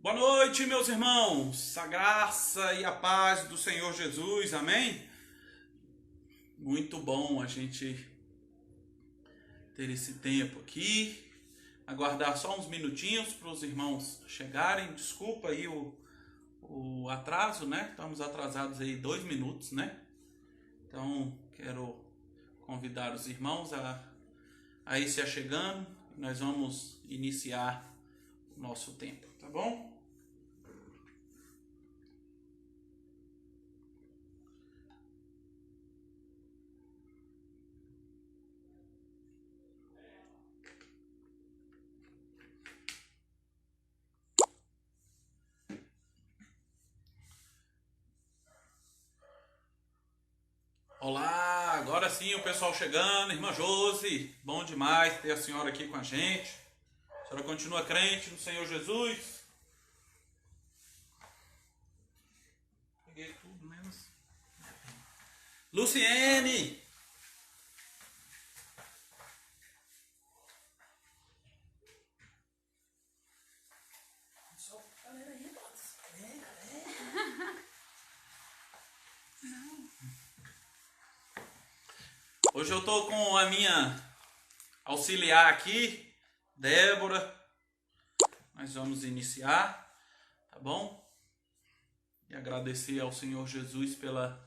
Boa noite, meus irmãos, a graça e a paz do Senhor Jesus, amém? Muito bom a gente ter esse tempo aqui, aguardar só uns minutinhos para os irmãos chegarem. Desculpa aí o atraso, né? Estamos atrasados aí 2 minutos, né? Então, quero convidar os irmãos a ir se achegando. Nós vamos iniciar o nosso tempo, tá bom? Olá, agora sim o pessoal chegando, irmã Josi, bom demais ter a senhora aqui com a gente. A senhora continua crente no Senhor Jesus? Peguei tudo menos. Luciene! Hoje eu tô com a minha auxiliar aqui, Débora. Nós vamos iniciar, tá bom? E agradecer ao Senhor Jesus pela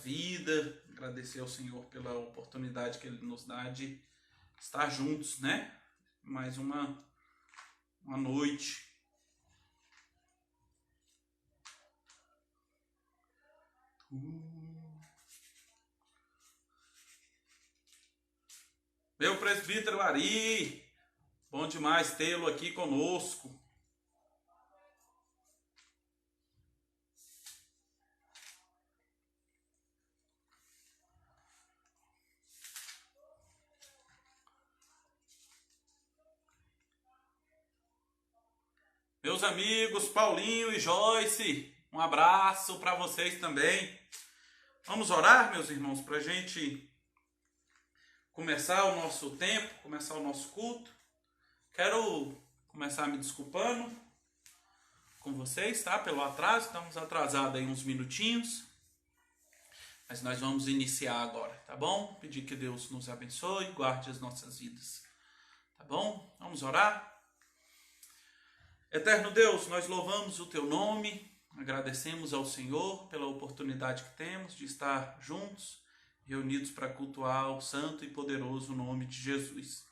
vida, agradecer ao Senhor pela oportunidade que Ele nos dá de estar juntos, né? Mais uma noite. Meu presbítero Ari, bom demais tê-lo aqui conosco. Meus amigos Paulinho e Joyce, um abraço para vocês também. Vamos orar, meus irmãos, para a gente começar o nosso tempo, começar o nosso culto. Quero começar me desculpando com vocês, tá? Pelo atraso, estamos atrasados aí uns minutinhos. Mas nós vamos iniciar agora, tá bom? Pedir que Deus nos abençoe e guarde as nossas vidas, tá bom? Vamos orar? Eterno Deus, nós louvamos o Teu nome, agradecemos ao Senhor pela oportunidade que temos de estar juntos, reunidos para cultuar o santo e poderoso nome de Jesus.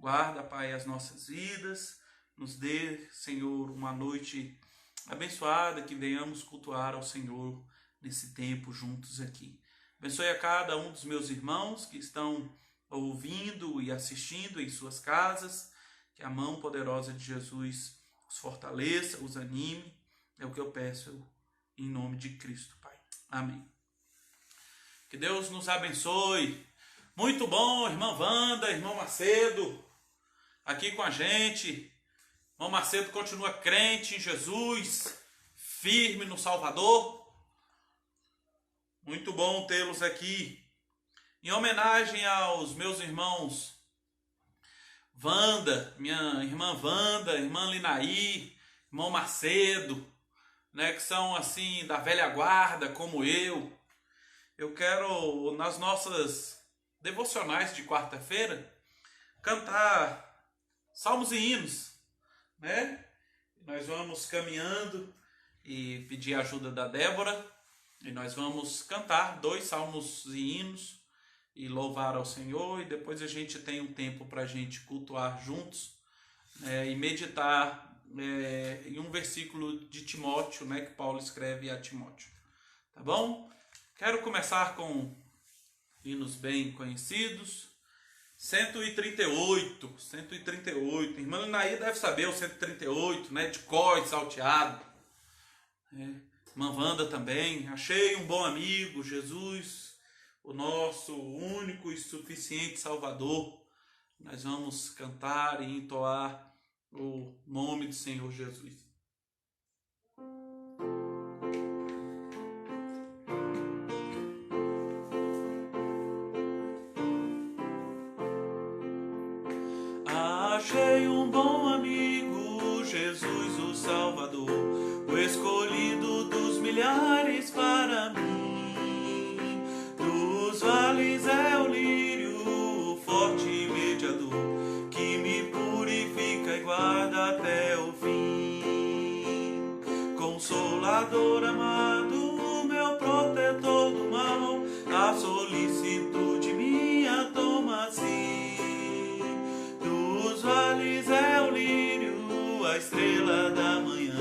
Guarda, Pai, as nossas vidas, nos dê, Senhor, uma noite abençoada, que venhamos cultuar ao Senhor nesse tempo juntos aqui. Abençoe a cada um dos meus irmãos que estão ouvindo e assistindo em suas casas, que a mão poderosa de Jesus os fortaleça, os anime. É o que eu peço em nome de Cristo, Pai. Amém. Que Deus nos abençoe. Muito bom, irmã Wanda, irmão Macedo, aqui com a gente. Irmão Macedo continua crente em Jesus, firme no Salvador. Muito bom tê-los aqui. Em homenagem aos meus irmãos Wanda, minha irmã Wanda, irmã Linaí, irmão Macedo, né, que são assim da velha guarda como eu quero, nas nossas devocionais de quarta-feira, cantar salmos e hinos, né? Nós vamos caminhando e pedir a ajuda da Débora, e nós vamos cantar 2 salmos e hinos e louvar ao Senhor, e depois a gente tem um tempo para a gente cultuar juntos, e meditar em um versículo de Timóteo, né, que Paulo escreve a Timóteo. Tá bom? Quero começar com hinos bem conhecidos. 138. Irmã Linaí deve saber o 138, né? De cor e salteado. Irmã Wanda também. Achei um bom amigo, Jesus, o nosso único e suficiente Salvador. Nós vamos cantar e entoar o nome do Senhor Jesus. Achei um bom amigo, Jesus, o Salvador, o escolhido dos milhares para mim. Dos vales é o lírio, o forte mediador, que me purifica e guarda até o fim. Consolador amado, meu protetor do mal, a solicitude minha toma sim. Dos vales é o lírio, a estrela da manhã,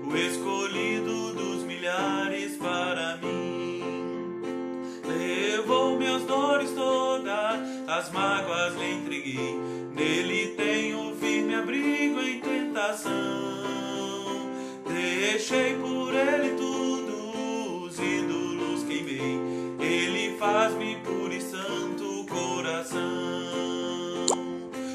o escolhido dos milhares para mim. Levou minhas dores todas, as mágoas lhe entreguei, nele tenho firme abrigo em tentação. Deixei por ele tudo, os ídolos queimei, ele faz-me puro e santo coração.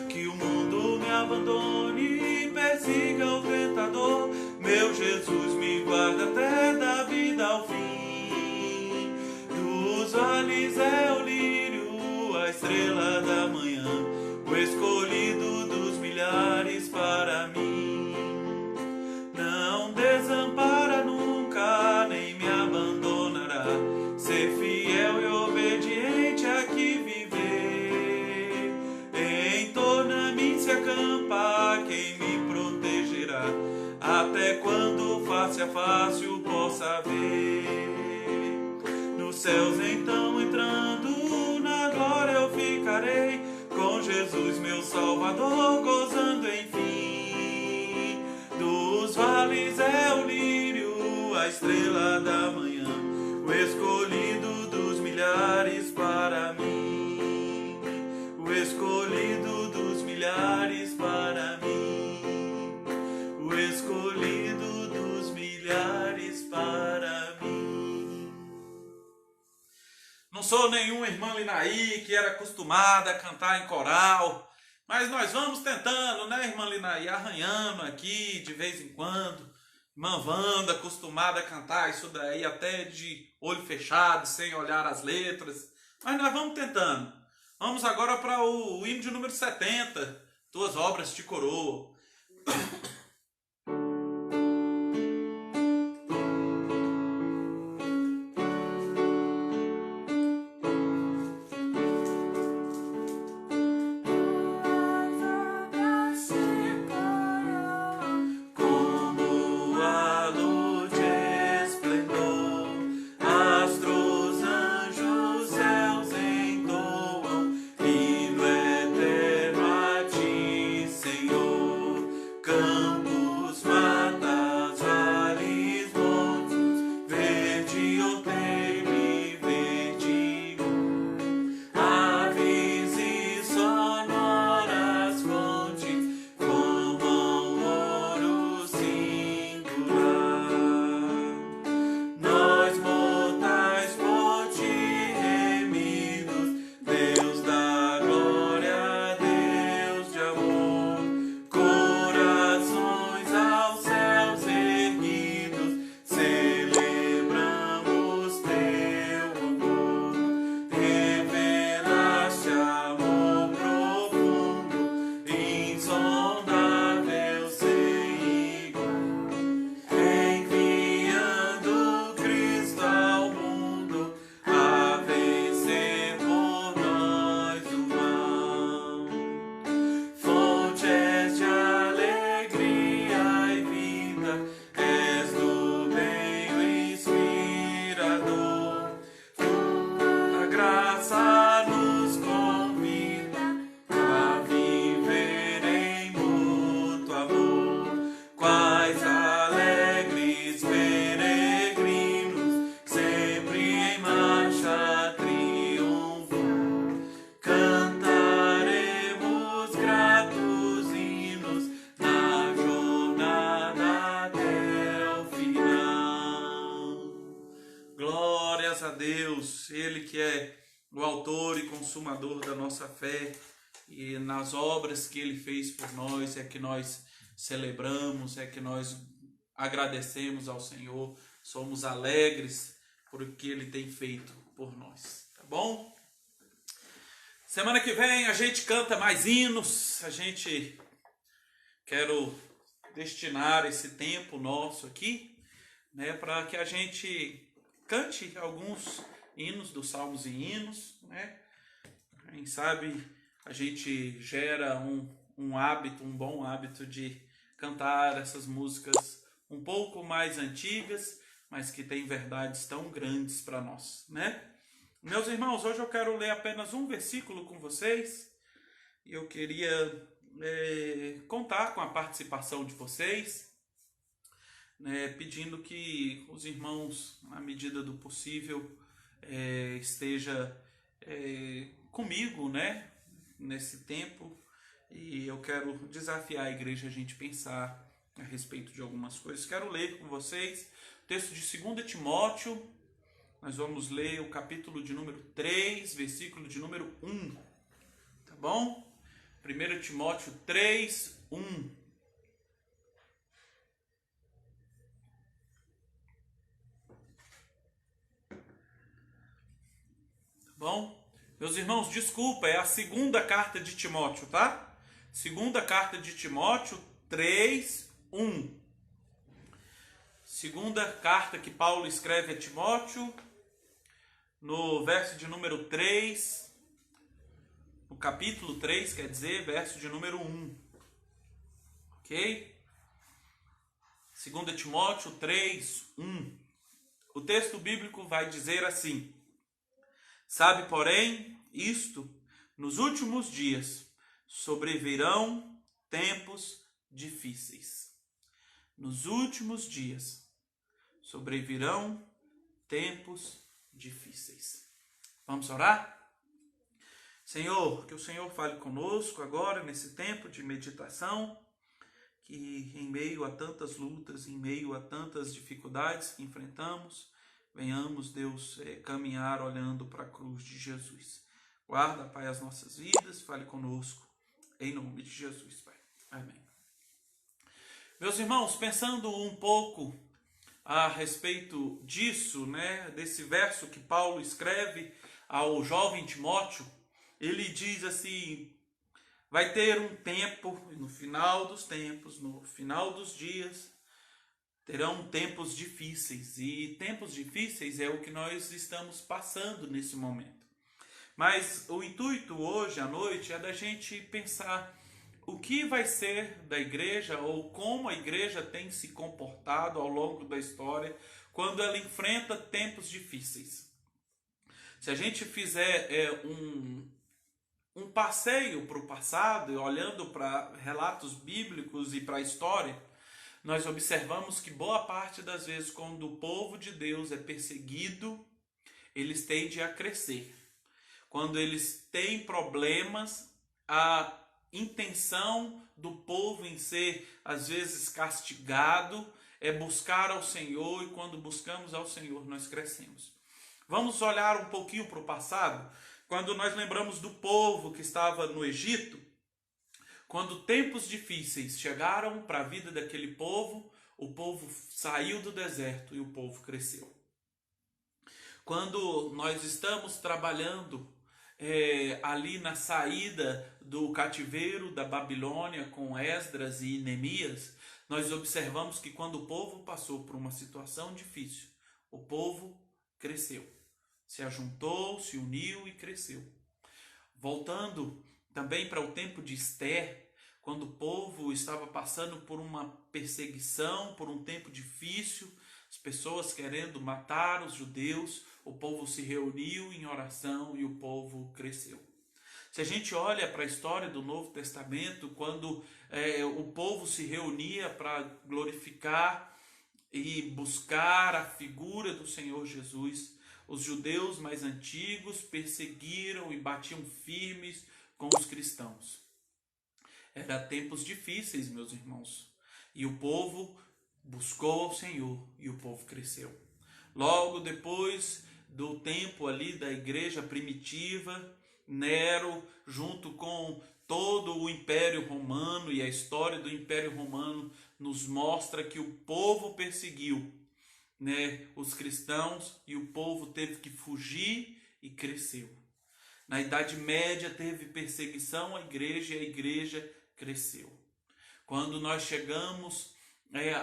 Que o mundo me abandone, persiga o tentador, meu Jesus me guarda até da vida ao fim. Dos vales é o lírio, a estrela da manhã, o escolhido dos milhares para mim. Não desampara nunca, nem me abandonará, ser fiel e obediente aqui viver. Em torno a mim se acampa quem me protegerá, até quando face a face o possa ver. Nos céus então entrando, na glória eu ficarei, com Jesus meu Salvador, gozando enfim. Dos vales é o lírio, a estrela da manhã, o escolhido dos milhares para mim. O escolhido dos milhares para mim. O escolhido dos milhares para mim. Não sou nenhum irmã Linaí que era acostumada a cantar em coral, mas nós vamos tentando, né, irmã Linaí, arranhando aqui de vez em quando. Irmã Wanda, acostumada a cantar isso daí até de olho fechado, sem olhar as letras. Mas nós vamos tentando. Vamos agora para o hino de número 70, Tuas Obras Te Coroam. Deus, Ele que é o autor e consumador da nossa fé, e nas obras que Ele fez por nós é que nós celebramos, é que nós agradecemos ao Senhor, somos alegres por o que Ele tem feito por nós, tá bom? Semana que vem a gente canta mais hinos, quero destinar esse tempo nosso aqui, né, para que a gente cante alguns hinos dos Salmos e Hinos, né? Quem sabe a gente gera um hábito, um bom hábito de cantar essas músicas um pouco mais antigas, mas que têm verdades tão grandes para nós, né? Meus irmãos, hoje eu quero ler apenas um versículo com vocês. Eu queria contar com a participação de vocês, né, pedindo que os irmãos, na medida do possível, esteja comigo, né, nesse tempo. E eu quero desafiar a igreja a gente pensar a respeito de algumas coisas. Quero ler com vocês o texto de 2 Timóteo. Nós vamos ler o capítulo de número 3, versículo de número 1. Tá bom? 1 Timóteo 3, 1. Tá bom? Meus irmãos, desculpa, é a segunda carta de Timóteo, tá? Segunda carta de Timóteo 3, 1. Segunda carta que Paulo escreve a Timóteo, no verso de número 3, no capítulo 3, quer dizer, verso de número 1. Ok? 2 Timóteo 3, 1. O texto bíblico vai dizer assim: sabe, porém, isto, nos últimos dias sobrevirão tempos difíceis. Nos últimos dias sobrevirão tempos difíceis. Vamos orar? Senhor, que o Senhor fale conosco agora nesse tempo de meditação, que em meio a tantas lutas, em meio a tantas dificuldades que enfrentamos, venhamos, Deus, caminhar olhando para a cruz de Jesus. Guarda, Pai, as nossas vidas, fale conosco, em nome de Jesus, Pai. Amém. Meus irmãos, pensando um pouco a respeito disso, né, desse verso que Paulo escreve ao jovem Timóteo, ele diz assim: vai ter um tempo, no final dos tempos, no final dos dias, terão tempos difíceis. E tempos difíceis é o que nós estamos passando nesse momento. Mas o intuito hoje à noite é da gente pensar o que vai ser da igreja, ou como a igreja tem se comportado ao longo da história quando ela enfrenta tempos difíceis. Se a gente fizer um passeio para o passado, olhando para relatos bíblicos e para a história, nós observamos que boa parte das vezes, quando o povo de Deus é perseguido, eles tendem a crescer. Quando eles têm problemas, a intenção do povo em ser, às vezes, castigado, é buscar ao Senhor, e quando buscamos ao Senhor, nós crescemos. Vamos olhar um pouquinho para o passado, quando nós lembramos do povo que estava no Egito. Quando tempos difíceis chegaram para a vida daquele povo, o povo saiu do deserto e o povo cresceu. Quando nós estamos trabalhando ali na saída do cativeiro da Babilônia com Esdras e Neemias, nós observamos que quando o povo passou por uma situação difícil, o povo cresceu, se ajuntou, se uniu e cresceu. Voltando também para o tempo de Ester, quando o povo estava passando por uma perseguição, por um tempo difícil, as pessoas querendo matar os judeus, o povo se reuniu em oração e o povo cresceu. Se a gente olha para a história do Novo Testamento, quando o povo se reunia para glorificar e buscar a figura do Senhor Jesus, os judeus mais antigos perseguiram e batiam firmes com os cristãos. Eram tempos difíceis, meus irmãos, e o povo buscou ao Senhor e o povo cresceu. Logo depois do tempo ali da igreja primitiva, Nero, junto com todo o Império Romano, e a história do Império Romano nos mostra que o povo perseguiu, né, os cristãos, e o povo teve que fugir e cresceu. Na Idade Média teve perseguição à igreja e a igreja cresceu. Quando nós chegamos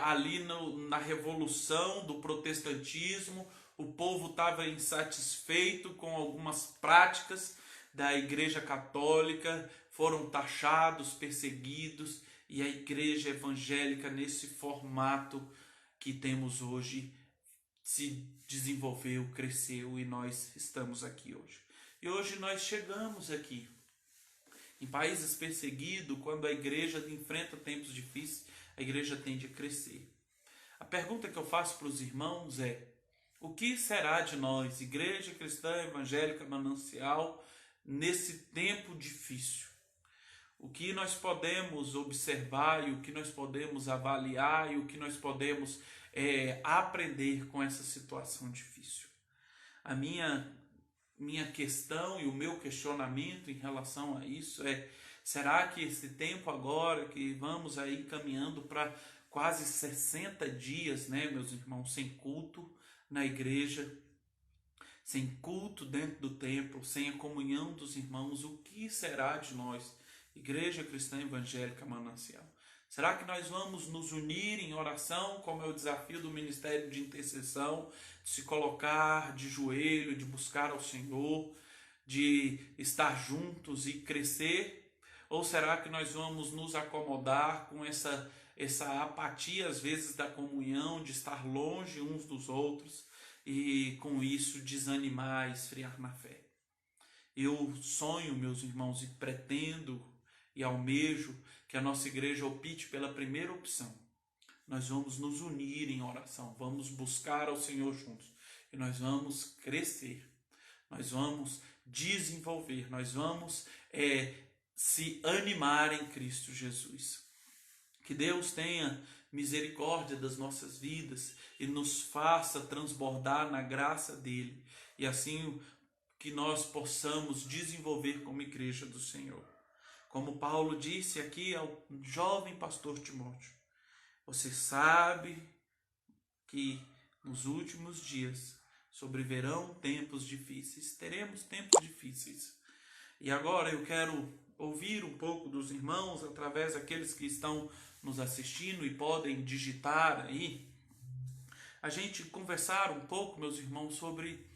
ali na revolução do protestantismo, o povo estava insatisfeito com algumas práticas da Igreja Católica, foram taxados, perseguidos, e a Igreja Evangélica, nesse formato que temos hoje, se desenvolveu, cresceu, e nós estamos aqui hoje. E hoje nós chegamos aqui. Em países perseguidos, quando a igreja enfrenta tempos difíceis, a igreja tende a crescer. A pergunta que eu faço para os irmãos é: o que será de nós, Igreja Cristã Evangélica Manancial, nesse tempo difícil? O que nós podemos observar e o que nós podemos avaliar e o que nós podemos aprender com essa situação difícil? A minha questão e o meu questionamento em relação a isso é: será que esse tempo agora que vamos aí caminhando para quase 60 dias, né, meus irmãos, sem culto na igreja, sem culto dentro do templo, sem a comunhão dos irmãos, o que será de nós, Igreja Cristã Evangélica Manancial? Será que nós vamos nos unir em oração, como é o desafio do Ministério de Intercessão, de se colocar de joelho, de buscar ao Senhor, de estar juntos e crescer? Ou será que nós vamos nos acomodar com essa apatia, às vezes, da comunhão, de estar longe uns dos outros e, com isso, desanimar, esfriar na fé? Eu sonho, meus irmãos, e pretendo e almejo que a nossa igreja opte pela primeira opção. Nós vamos nos unir em oração, vamos buscar ao Senhor juntos e nós vamos crescer, nós vamos desenvolver, nós vamos se animar em Cristo Jesus. Que Deus tenha misericórdia das nossas vidas e nos faça transbordar na graça dele, e assim que nós possamos desenvolver como igreja do Senhor. Como Paulo disse aqui ao jovem pastor Timóteo: você sabe que nos últimos dias sobrevirão tempos difíceis, teremos tempos difíceis. E agora eu quero ouvir um pouco dos irmãos, através daqueles que estão nos assistindo e podem digitar aí, a gente conversar um pouco, meus irmãos, sobre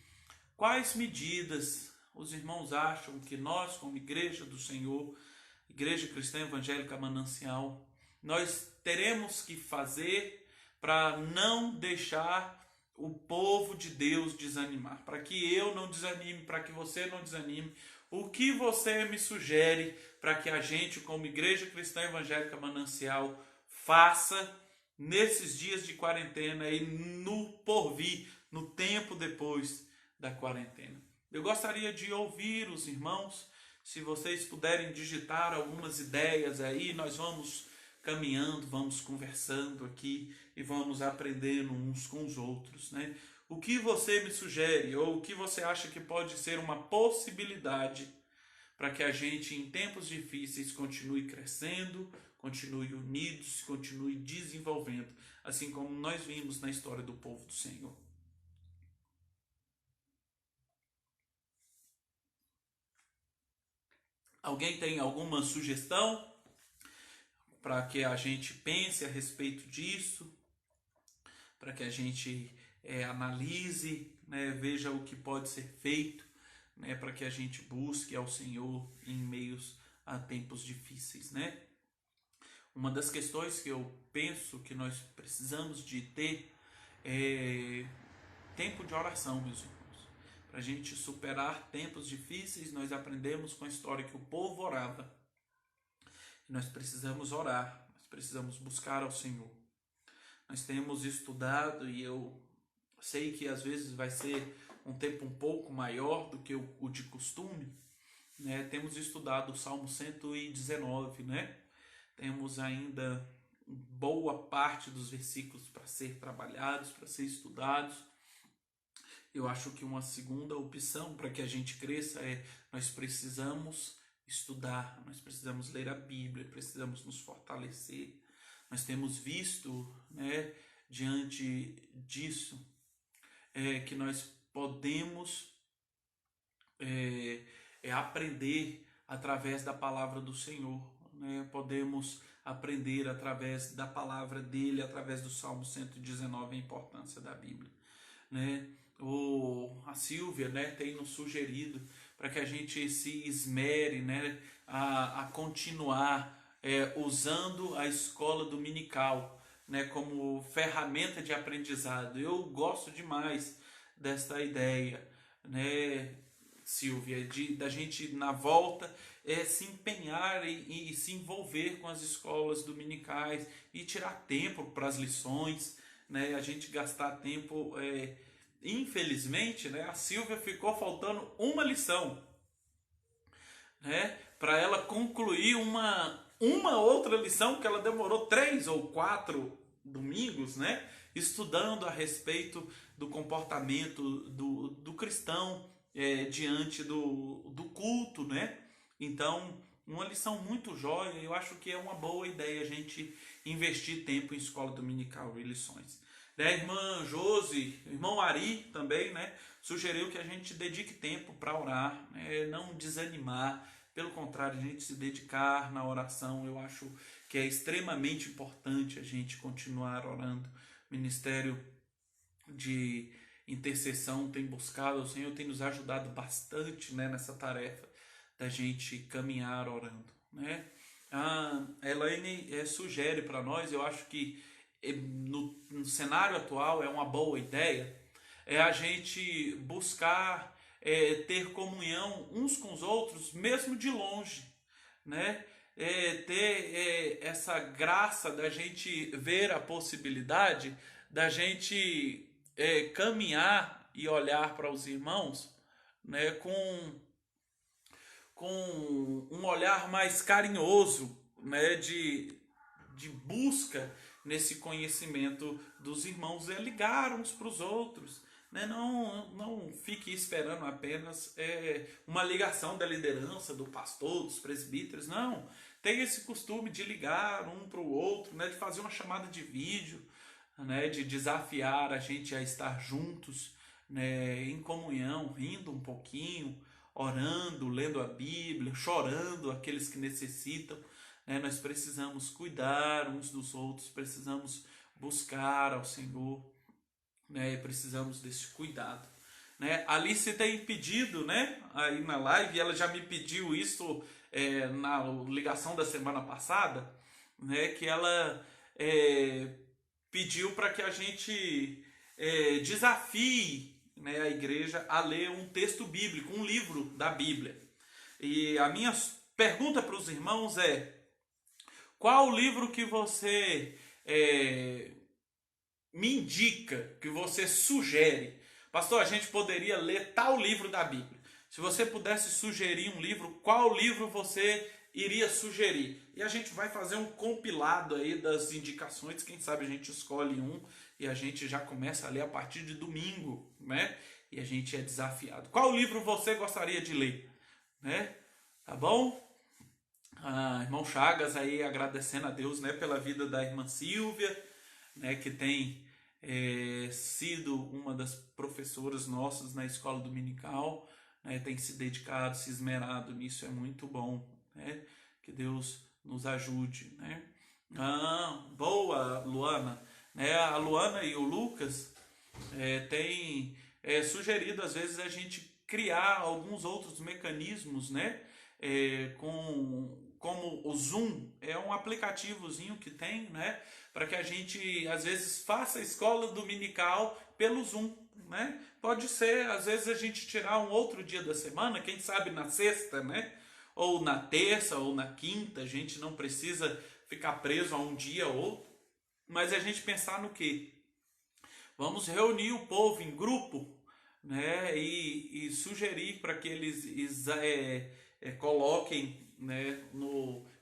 quais medidas os irmãos acham que nós, como Igreja do Senhor, Igreja Cristã Evangélica Manancial, nós teremos que fazer para não deixar o povo de Deus desanimar, para que eu não desanime, para que você não desanime. O que você me sugere para que a gente, como Igreja Cristã Evangélica Manancial, faça nesses dias de quarentena e no porvir, no tempo depois da quarentena? Eu gostaria de ouvir os irmãos. Se vocês puderem digitar algumas ideias aí, nós vamos caminhando, vamos conversando aqui e vamos aprendendo uns com os outros, né? O que você me sugere ou o que você acha que pode ser uma possibilidade para que a gente, em tempos difíceis, continue crescendo, continue unidos, continue desenvolvendo, assim como nós vimos na história do povo do Senhor? Alguém tem alguma sugestão para que a gente pense a respeito disso? Para que a gente analise, né, veja o que pode ser feito, né, para que a gente busque ao Senhor em meios a tempos difíceis, né? Uma das questões que eu penso que nós precisamos de ter é tempo de oração, meus irmãos. Para a gente superar tempos difíceis, nós aprendemos com a história que o povo orava. Nós precisamos orar, nós precisamos buscar ao Senhor. Nós temos estudado, e eu sei que às vezes vai ser um tempo um pouco maior do que o de costume, né? Temos estudado o Salmo 119, né? Temos ainda boa parte dos versículos para ser trabalhados, para ser estudados. Eu acho que uma segunda opção para que a gente cresça é: nós precisamos estudar, nós precisamos ler a Bíblia, precisamos nos fortalecer. Nós temos visto, né, diante disso, que nós podemos aprender através da palavra do Senhor. né, podemos aprender através da palavra dele, através do Salmo 119, a importância da Bíblia, né? A Silvia, né, tem nos sugerido para que a gente se esmere, né, a continuar usando a escola dominical, né, como ferramenta de aprendizado. Eu gosto demais desta ideia, né, Silvia, da gente na volta se empenhar e se envolver com as escolas dominicais e tirar tempo para as lições, né, a gente gastar tempo. Infelizmente, né, a Silvia ficou faltando uma lição, né, para ela concluir uma outra lição que ela demorou 3 ou 4 domingos, né, estudando a respeito do comportamento do cristão diante do culto, né? Então, uma lição muito jóia. Eu acho que é uma boa ideia a gente investir tempo em escola dominical e lições. A irmã Josi, o irmão Ari também, né, sugeriu que a gente dedique tempo para orar, né, não desanimar, pelo contrário, a gente se dedicar na oração. Eu acho que é extremamente importante a gente continuar orando. O ministério de intercessão tem buscado, o Senhor tem nos ajudado bastante, né, nessa tarefa da gente caminhar orando, né? A Elaine sugere para nós, eu acho que no cenário atual é uma boa ideia, a gente buscar ter comunhão uns com os outros, mesmo de longe, né? Ter essa graça da gente ver a possibilidade da gente caminhar e olhar para os irmãos, né, com um olhar mais carinhoso, né, de busca nesse conhecimento dos irmãos, ligar uns para os outros, né? Não fique esperando apenas uma ligação da liderança, do pastor, dos presbíteros, não. Tenha esse costume de ligar um para o outro, né? De fazer uma chamada de vídeo, né? De desafiar a gente a estar juntos, né? Em comunhão, rindo um pouquinho, orando, lendo a Bíblia, chorando aqueles que necessitam. Nós precisamos cuidar uns dos outros, precisamos buscar ao Senhor, né? Precisamos desse cuidado, né? A Alice tem pedido, né, aí na live, ela já me pediu isso na ligação da semana passada, né, que ela pediu para que a gente desafie, né, a igreja a ler um texto bíblico, um livro da Bíblia. E a minha pergunta para os irmãos é: qual livro que você me indica, que você sugere? Pastor, a gente poderia ler tal livro da Bíblia. Se você pudesse sugerir um livro, qual livro você iria sugerir? E a gente vai fazer um compilado aí das indicações, quem sabe a gente escolhe um e a gente já começa a ler a partir de domingo, né? E a gente é desafiado. Qual livro você gostaria de ler, né? Tá bom? Irmão Chagas aí agradecendo a Deus, né, pela vida da irmã Silvia, né, que tem sido uma das professoras nossas na escola dominical, né, tem se dedicado, se esmerado nisso, é muito bom, né? Que Deus nos ajude, né? Boa, Luana, né? A Luana e o Lucas têm sugerido às vezes a gente criar alguns outros mecanismos, né? Como o Zoom, é um aplicativozinho que tem, né, para que a gente às vezes faça a escola dominical pelo Zoom, né? Pode ser, às vezes, a gente tirar um outro dia da semana, quem sabe na sexta, né? Ou na terça, ou na quinta, a gente não precisa ficar preso a um dia ou outro, mas a gente pensar no quê? Vamos reunir o povo em grupo, né? E sugerir para que eles coloquem, né,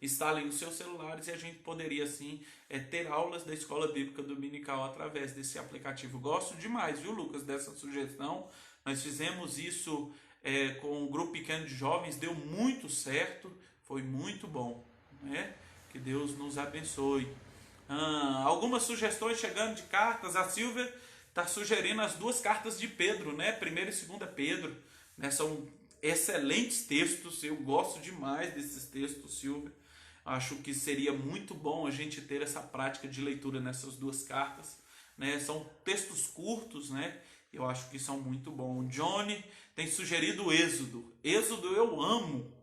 instalem nos seus celulares, e a gente poderia assim ter aulas da escola bíblica dominical através desse aplicativo. Gosto demais, viu, Lucas, dessa sugestão. Nós fizemos isso com um grupo pequeno de jovens, deu muito certo, foi muito bom, né? Que Deus nos abençoe. Algumas sugestões chegando de cartas. A Silvia está sugerindo as 2 cartas de Pedro, né? 1ª e 2ª Pedro, né? São excelentes textos, eu gosto demais desses textos, Silvia. Acho que seria muito bom a gente ter essa prática de leitura nessas duas cartas, né? São textos curtos, né? Eu acho que são muito bons. O Johnny tem sugerido Êxodo. Êxodo eu amo,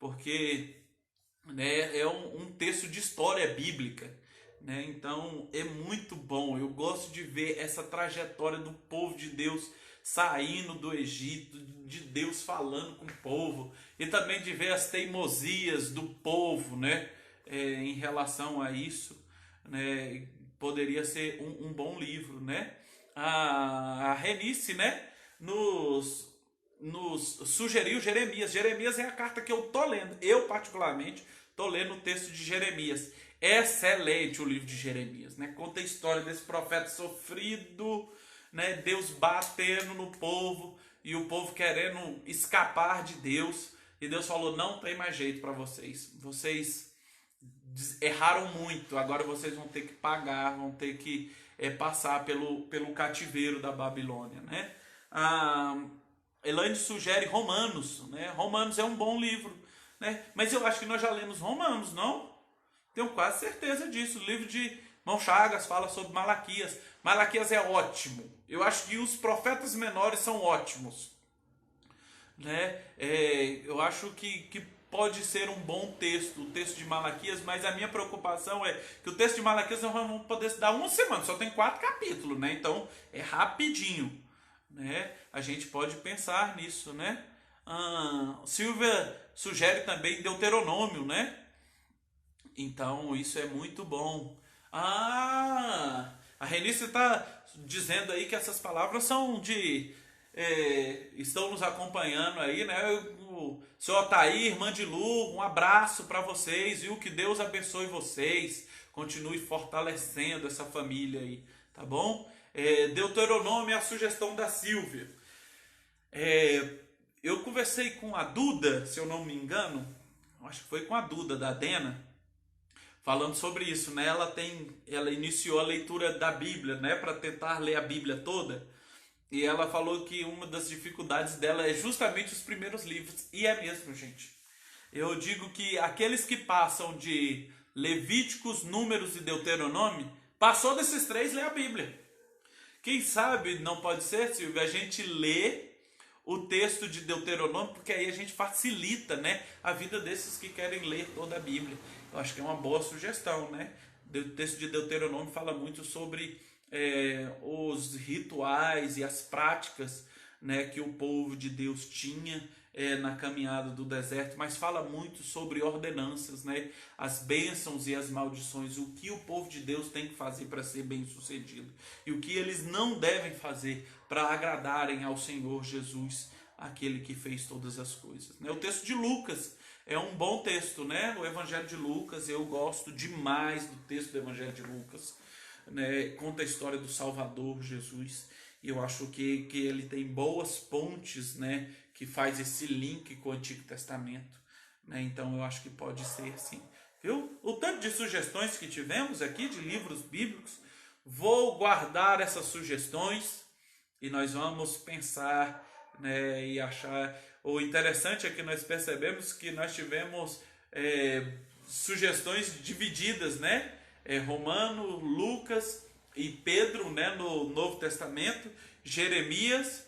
porque, né, é um texto de história bíblica, né? Então é muito bom. Eu gosto de ver essa trajetória do povo de Deus saindo do Egito, de Deus falando com o povo, e também de ver as teimosias do povo, né, em relação a isso, né? Poderia ser um bom livro, né? A Renice, né, nos sugeriu Jeremias. Jeremias é a carta que eu tô lendo. Eu, particularmente, tô lendo o texto de Jeremias. Excelente o livro de Jeremias, né? Conta a história desse profeta sofrido, né? Deus batendo no povo e o povo querendo escapar de Deus. E Deus falou: não tem mais jeito para vocês. Vocês erraram muito. Agora vocês vão ter que pagar, vão ter que passar pelo cativeiro da Babilônia, né? Elaine sugere Romanos, né? Romanos é um bom livro, né? Mas eu acho que nós já lemos Romanos, não? Tenho quase certeza disso. O livro de Mão Chagas fala sobre Malaquias. Malaquias é ótimo. Eu acho que os profetas menores são ótimos, né? Eu acho que pode ser um bom texto, o texto de Malaquias, mas a minha preocupação é que o texto de Malaquias nós vamos poder estudar uma semana, só tem 4 capítulos, né? Então é rapidinho, né? A gente pode pensar nisso, né? Silvia sugere também Deuteronômio, né? Então isso é muito bom. A Renice está dizendo aí que essas palavras são de... estão nos acompanhando aí, né? O seu Otair, irmã de Lu, um abraço para vocês, viu? Que Deus abençoe vocês, continue fortalecendo essa família aí, tá bom? Deuteronômio é a sugestão da Silvia. Eu conversei com a Duda, se eu não me engano, acho que foi com a Duda da Dena, falando sobre isso, né? Ela iniciou a leitura da Bíblia, né? Para tentar ler a Bíblia toda. E ela falou que uma das dificuldades dela é justamente os primeiros livros. E é mesmo, gente. Eu digo que aqueles que passam de Levíticos, Números e Deuteronômio, passou desses 3, lê a Bíblia. Quem sabe, não pode ser, Silvia, a gente lê o texto de Deuteronômio, porque aí a gente facilita, né, a vida desses que querem ler toda a Bíblia. Eu acho que é uma boa sugestão, né? O texto de Deuteronômio fala muito sobre os rituais e as práticas, né, que o povo de Deus tinha na caminhada do deserto, mas fala muito sobre ordenanças, né, as bênçãos e as maldições, o que o povo de Deus tem que fazer para ser bem sucedido e o que eles não devem fazer para agradarem ao Senhor Jesus, aquele que fez todas as coisas, né? O texto de Lucas é um bom texto, né? O Evangelho de Lucas, eu gosto demais do texto do Evangelho de Lucas, né? Conta a história do Salvador Jesus, e eu acho que ele tem boas pontes, né? Que faz esse link com o Antigo Testamento, né? Então eu acho que pode ser sim, viu? O tanto de sugestões que tivemos aqui de livros bíblicos, vou guardar essas sugestões e nós vamos pensar, né? E achar... O interessante é que nós percebemos que nós tivemos sugestões divididas, né? Romano, Lucas e Pedro, né, no Novo Testamento, Jeremias,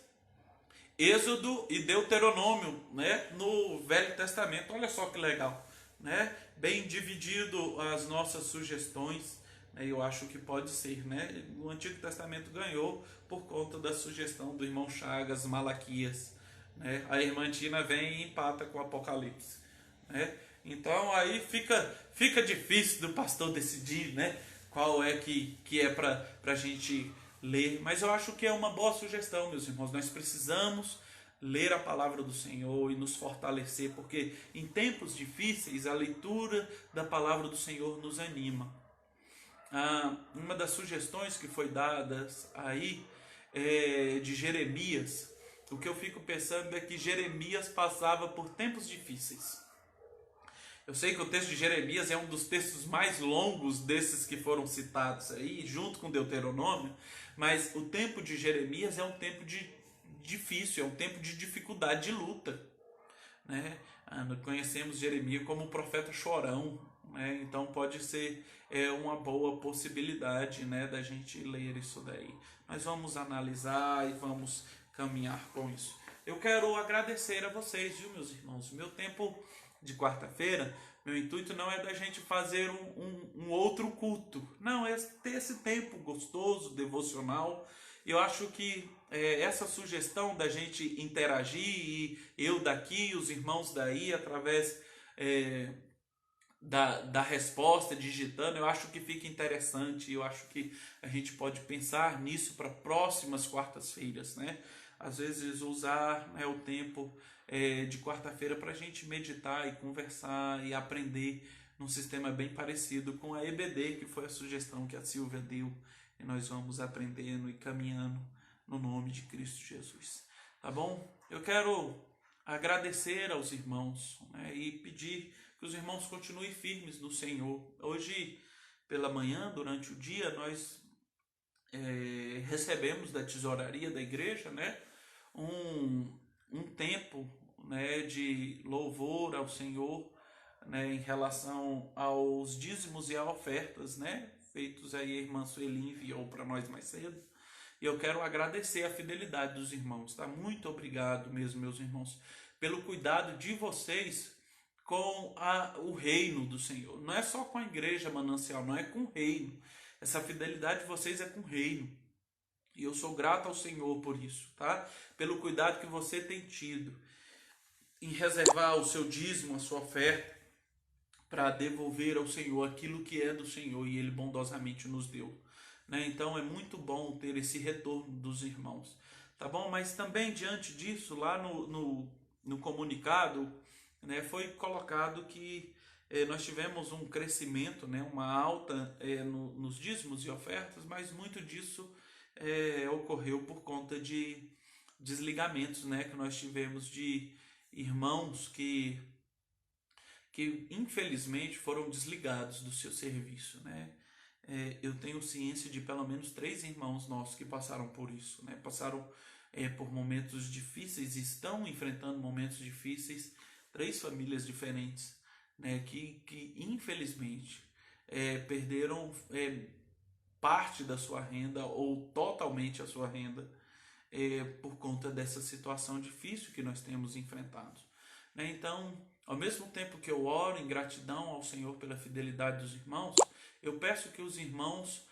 Êxodo e Deuteronômio, né, no Velho Testamento. Olha só que legal, né? Bem dividido as nossas sugestões, né? Eu acho que pode ser, né? O Antigo Testamento ganhou por conta da sugestão do irmão Chagas, Malaquias, né? A irmã Tina vem e empata com o Apocalipse, né? Então aí fica difícil do pastor decidir, né, qual é que é para a gente ler. Mas eu acho que é uma boa sugestão, meus irmãos. Nós precisamos ler a palavra do Senhor e nos fortalecer, porque em tempos difíceis a leitura da palavra do Senhor nos anima. Uma das sugestões que foi dadas aí de Jeremias, o que eu fico pensando é que Jeremias passava por tempos difíceis. Eu sei que o texto de Jeremias é um dos textos mais longos desses que foram citados aí, junto com Deuteronômio, mas o tempo de Jeremias é um tempo difícil, é um tempo de dificuldade, de luta, né? Nós conhecemos Jeremias como o profeta chorão, né? Então pode ser uma boa possibilidade, né, da gente ler isso daí. Mas vamos analisar e vamos caminhar com isso. Eu quero agradecer a vocês, viu, meus irmãos? Meu tempo de quarta-feira, meu intuito não é da gente fazer um outro culto. Não, é ter esse tempo gostoso, devocional. Eu acho que essa sugestão da gente interagir, e eu daqui, os irmãos daí, através da resposta, digitando, eu acho que fica interessante. Eu acho que a gente pode pensar nisso para próximas quartas-feiras, né? Às vezes usar, né, o tempo de quarta-feira para a gente meditar e conversar e aprender num sistema bem parecido com a EBD, que foi a sugestão que a Silvia deu, e nós vamos aprendendo e caminhando no nome de Cristo Jesus, tá bom? Eu quero agradecer aos irmãos, né, e pedir que os irmãos continuem firmes no Senhor. Hoje pela manhã, durante o dia, nós recebemos da tesouraria da igreja, né, um tempo, né, de louvor ao Senhor, né, em relação aos dízimos e a ofertas, né, feitos aí. A irmã Sueli enviou para nós mais cedo. E eu quero agradecer a fidelidade dos irmãos, tá? Muito obrigado mesmo, meus irmãos, pelo cuidado de vocês com o reino do Senhor. Não é só com a igreja Manancial, não é com o reino. Essa fidelidade de vocês é com o reino. E eu sou grato ao Senhor por isso, tá? Pelo cuidado que você tem tido em reservar o seu dízimo, a sua oferta, para devolver ao Senhor aquilo que é do Senhor e Ele bondosamente nos deu, né? Então é muito bom ter esse retorno dos irmãos, tá bom? Mas também diante disso, lá no comunicado, né, foi colocado que nós tivemos um crescimento, né, uma alta nos dízimos e ofertas, mas muito disso ocorreu por conta de desligamentos, né, que nós tivemos de irmãos que infelizmente foram desligados do seu serviço, né? Eu tenho ciência de pelo menos 3 irmãos nossos que passaram por isso, né? Passaram por momentos difíceis, estão enfrentando momentos difíceis. 3 famílias diferentes, né? Que infelizmente perderam parte da sua renda ou totalmente a sua renda por conta dessa situação difícil que nós temos enfrentado, né? Então, ao mesmo tempo que eu oro em gratidão ao Senhor pela fidelidade dos irmãos, eu peço que os irmãos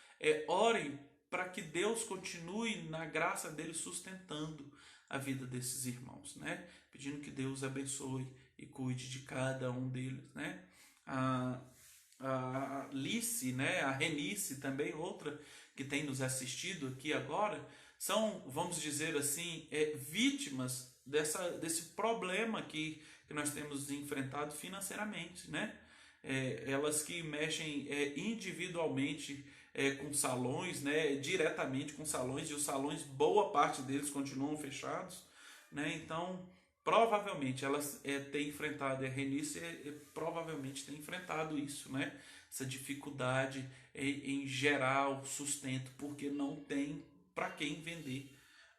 orem para que Deus continue na graça dele sustentando a vida desses irmãos, né? Pedindo que Deus abençoe e cuide de cada um deles, né? A Lice, né? A Renice também, outra que tem nos assistido aqui agora, são, vamos dizer assim, vítimas desse problema que nós temos enfrentado financeiramente, né? Elas que mexem individualmente com salões, né? Diretamente com salões, e os salões, boa parte deles continuam fechados, né? Então, provavelmente elas têm enfrentado, a Renice provavelmente tem enfrentado isso, né? Essa dificuldade em gerar o sustento, porque não tem para quem vender,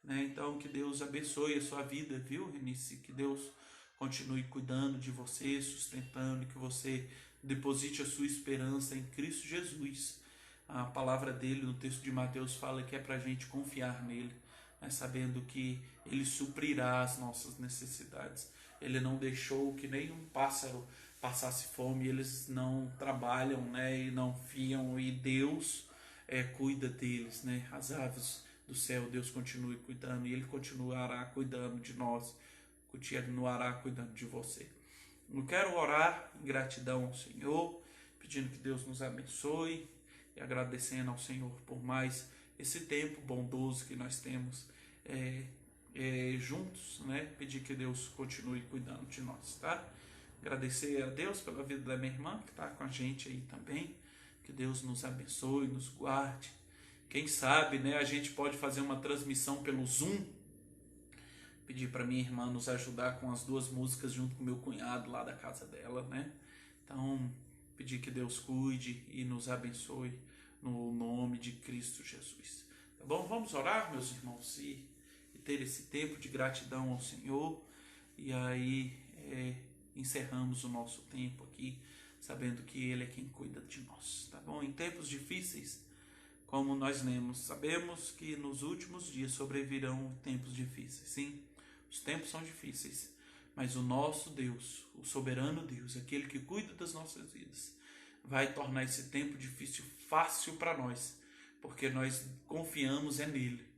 né? Então, que Deus abençoe a sua vida, viu, Renice? Que Deus continue cuidando de você, sustentando, e que você deposite a sua esperança em Cristo Jesus. A palavra dele no texto de Mateus fala que é para a gente confiar nele, né, sabendo que ele suprirá as nossas necessidades. Ele não deixou que nenhum pássaro passasse fome, eles não trabalham, né, e não fiam, e Deus cuida deles, né? As aves do céu, Deus continue cuidando, e ele continuará cuidando de nós, continuará cuidando de você. Eu quero orar em gratidão ao Senhor, pedindo que Deus nos abençoe e agradecendo ao Senhor por mais esse tempo bondoso que nós temos juntos, né? Pedir que Deus continue cuidando de nós, tá? Agradecer a Deus pela vida da minha irmã que está com a gente aí também. Que Deus nos abençoe, nos guarde. Quem sabe, né, a gente pode fazer uma transmissão pelo Zoom. Pedir para minha irmã nos ajudar com as 2 músicas junto com meu cunhado lá da casa dela, né? Então, pedir que Deus cuide e nos abençoe no nome de Cristo Jesus. Tá bom? Vamos orar, meus irmãos, e ter esse tempo de gratidão ao Senhor. E aí encerramos o nosso tempo aqui, sabendo que Ele é quem cuida de nós, tá bom? Em tempos difíceis, como nós lemos, sabemos que nos últimos dias sobrevirão tempos difíceis. Sim, os tempos são difíceis, mas o nosso Deus, o soberano Deus, aquele que cuida das nossas vidas, vai tornar esse tempo difícil fácil para nós, porque nós confiamos nele.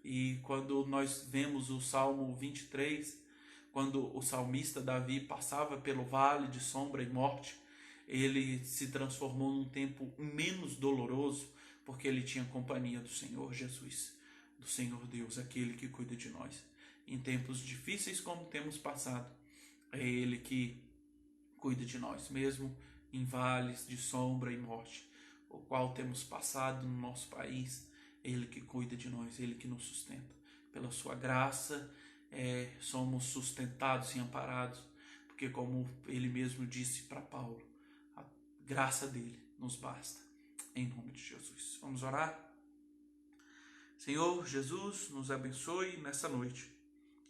E quando nós vemos o Salmo 23, quando o salmista Davi passava pelo vale de sombra e morte, ele se transformou num tempo menos doloroso, porque ele tinha companhia do Senhor Jesus, do Senhor Deus, aquele que cuida de nós. Em tempos difíceis como temos passado, é Ele que cuida de nós, mesmo em vales de sombra e morte, o qual temos passado no nosso país. É Ele que cuida de nós, Ele que nos sustenta. Pela sua graça, somos sustentados e amparados, porque como Ele mesmo disse para Paulo, a graça dele nos basta. Em nome de Jesus. Vamos orar? Senhor Jesus, nos abençoe nessa noite.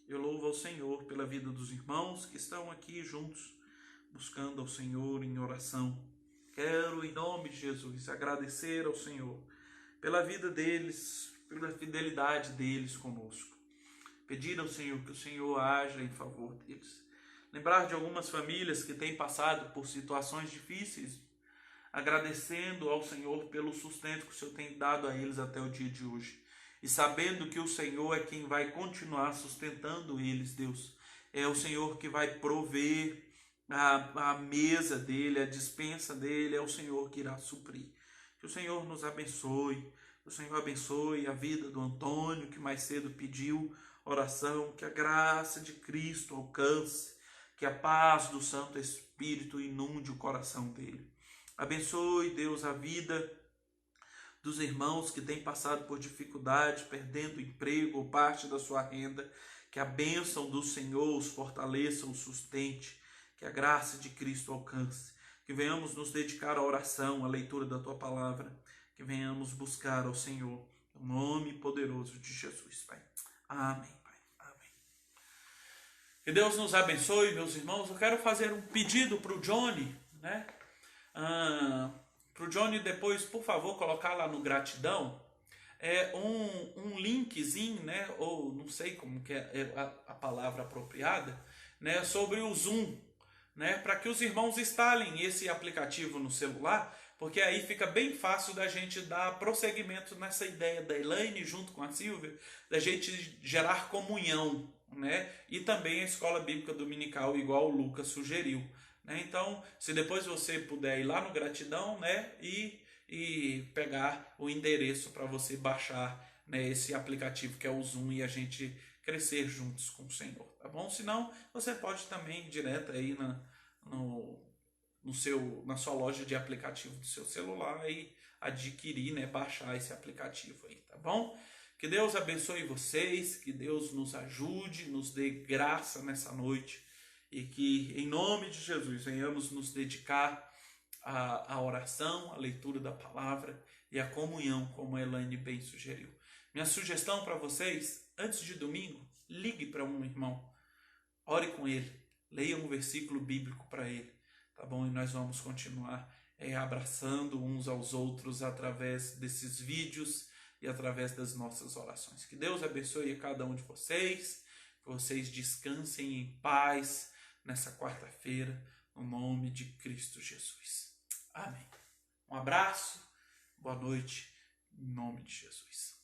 Eu louvo ao Senhor pela vida dos irmãos que estão aqui juntos, buscando ao Senhor em oração. Quero, em nome de Jesus, agradecer ao Senhor pela vida deles, pela fidelidade deles conosco. Pedir ao Senhor que o Senhor haja em favor deles. Lembrar de algumas famílias que têm passado por situações difíceis, agradecendo ao Senhor pelo sustento que o Senhor tem dado a eles até o dia de hoje. E sabendo que o Senhor é quem vai continuar sustentando eles, Deus. É o Senhor que vai prover a mesa dele, a despensa dele, é o Senhor que irá suprir. Que o Senhor nos abençoe. Que o Senhor abençoe a vida do Antônio, que mais cedo pediu oração. Que a graça de Cristo alcance. Que a paz do Santo Espírito inunde o coração dele. Abençoe, Deus, a vida dos irmãos que têm passado por dificuldade, perdendo o emprego ou parte da sua renda. Que a bênção do Senhor os fortaleça, os sustente. Que a graça de Cristo alcance. Que venhamos nos dedicar à oração, à leitura da Tua Palavra. Que venhamos buscar ao Senhor, no nome poderoso de Jesus, Pai. Amém, Pai. Amém. Que Deus nos abençoe, meus irmãos. Eu quero fazer um pedido para o Johnny, né? Para o Johnny depois, por favor, colocar lá no gratidão um linkzinho, né, ou não sei como que é a palavra apropriada, né, sobre o Zoom, né, para que os irmãos instalem esse aplicativo no celular, porque aí fica bem fácil da gente dar prosseguimento nessa ideia da Elaine junto com a Silvia, da gente gerar comunhão, né, e também a escola bíblica dominical, igual o Lucas sugeriu. Então, se depois você puder ir lá no Gratidão, né, e pegar o endereço para você baixar, né, esse aplicativo que é o Zoom e a gente crescer juntos com o Senhor, tá bom? Se não, você pode também ir direto aí na sua loja de aplicativo do seu celular e adquirir, né, baixar esse aplicativo aí, tá bom? Que Deus abençoe vocês, que Deus nos ajude, nos dê graça nessa noite. E que, em nome de Jesus, venhamos nos dedicar à oração, à leitura da palavra e à comunhão, como a Elaine bem sugeriu. Minha sugestão para vocês, antes de domingo, ligue para um irmão, ore com ele, leia um versículo bíblico para ele, tá bom? E nós vamos continuar abraçando uns aos outros através desses vídeos e através das nossas orações. Que Deus abençoe a cada um de vocês, que vocês descansem em paz nessa quarta-feira, no nome de Cristo Jesus. Amém. Um abraço, boa noite, em nome de Jesus.